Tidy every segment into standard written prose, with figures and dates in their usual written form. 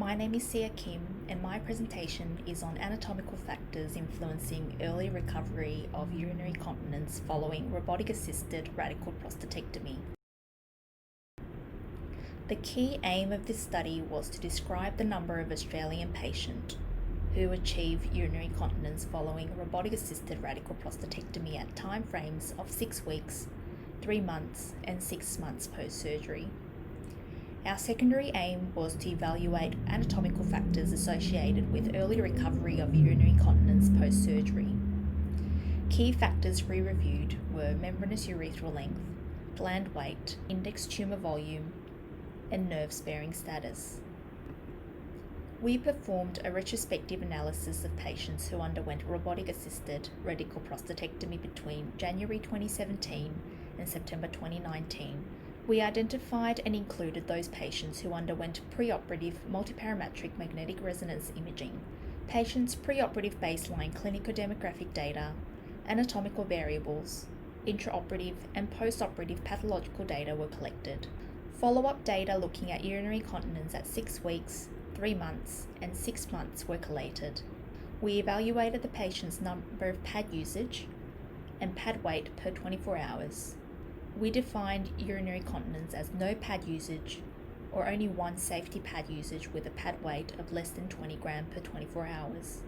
My name is Sia Kim, and my presentation is on anatomical factors influencing early recovery of urinary continence following robotic-assisted radical prostatectomy. The key aim of this study was to describe the number of Australian patients who achieve urinary continence following robotic-assisted radical prostatectomy at time frames of 6 weeks, 3 months, and 6 months post-surgery. Our secondary aim was to evaluate anatomical factors associated with early recovery of urinary continence post-surgery. Key factors we reviewed were membranous urethral length, gland weight, index tumour volume, and nerve-sparing status. We performed a retrospective analysis of patients who underwent robotic-assisted radical prostatectomy between January 2017 and September 2019. We identified and included those patients who underwent pre-operative multiparametric magnetic resonance imaging. Patients' pre-operative baseline clinico-demographic data, anatomical variables, intraoperative and post-operative pathological data were collected. Follow-up data looking at urinary continence at 6 weeks, 3 months, and 6 months were collated. We evaluated the patient's number of pad usage and pad weight per 24 hours. We defined urinary continence as no pad usage or only one safety pad usage with a pad weight of less than 20 grams per 24 hours.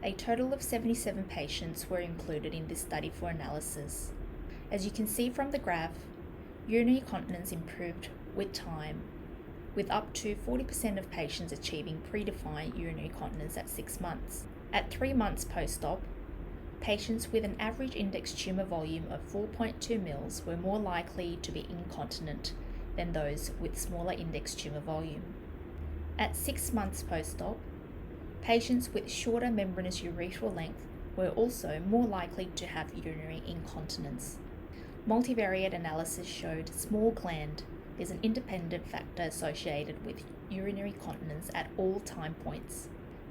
A total of 77 patients were included in this study for analysis. As you can see from the graph, urinary continence improved with time, with up to 40% of patients achieving predefined urinary continence at 6 months. At 3 months post-op, patients with an average index tumour volume of 4.2 mils were more likely to be incontinent than those with smaller index tumour volume. At 6 months post-op, patients with shorter membranous urethral length were also more likely to have urinary incontinence. Multivariate analysis showed small gland is an independent factor associated with urinary continence at all time points.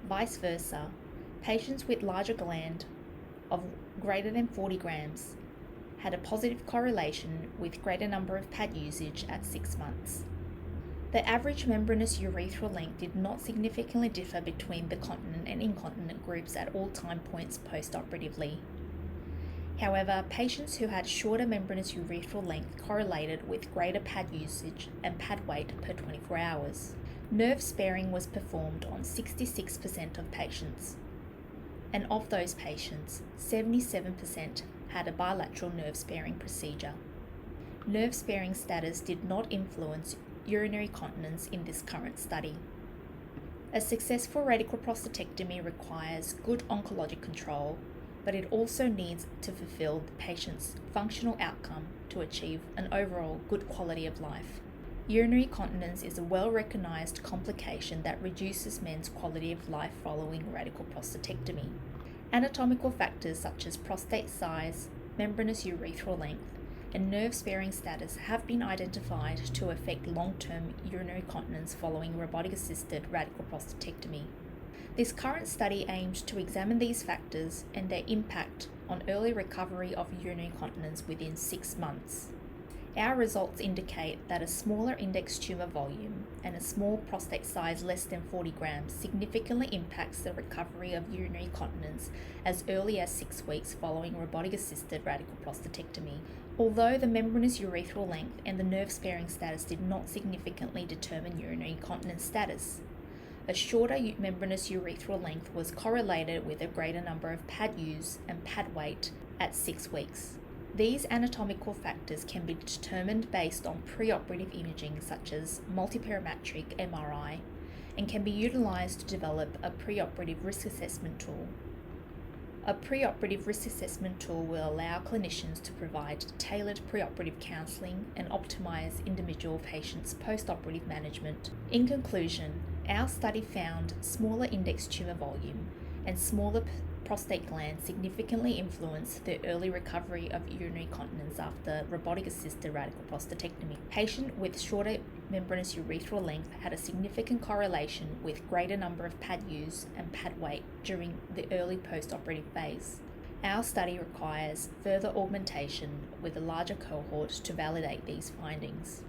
Vice versa, patients with larger gland of greater than 40 grams had a positive correlation with greater number of pad usage at 6 months. The average membranous urethral length did not significantly differ between the continent and incontinent groups at all time points post-operatively. However, patients who had shorter membranous urethral length correlated with greater pad usage and pad weight per 24 hours. Nerve sparing was performed on 66% of patients, and of those patients, 77% had a bilateral nerve-sparing procedure. Nerve-sparing status did not influence urinary continence in this current study. A successful radical prostatectomy requires good oncologic control, but it also needs to fulfill the patient's functional outcome to achieve an overall good quality of life. Urinary continence is a well-recognized complication that reduces men's quality of life following radical prostatectomy. Anatomical factors such as prostate size, membranous urethral length, and nerve-sparing status have been identified to affect long-term urinary continence following robotic-assisted radical prostatectomy. This current study aimed to examine these factors and their impact on early recovery of urinary continence within 6 months. Our results indicate that a smaller index tumour volume and a small prostate size less than 40 grams significantly impacts the recovery of urinary continence as early as 6 weeks following robotic-assisted radical prostatectomy. Although the membranous urethral length and the nerve-sparing status did not significantly determine urinary continence status, a shorter membranous urethral length was correlated with a greater number of pad use and pad weight at 6 weeks. These anatomical factors can be determined based on pre-operative imaging such as multiparametric MRI and can be utilised to develop a pre-operative risk assessment tool. A pre-operative risk assessment tool will allow clinicians to provide tailored pre-operative counselling and optimise individual patients' post-operative management. In conclusion, our study found smaller index tumour volume and smaller prostate gland significantly influenced the early recovery of urinary continence after robotic-assisted radical prostatectomy. Patients with shorter membranous urethral length had a significant correlation with greater number of pad use and pad weight during the early post-operative phase. Our study requires further augmentation with a larger cohort to validate these findings.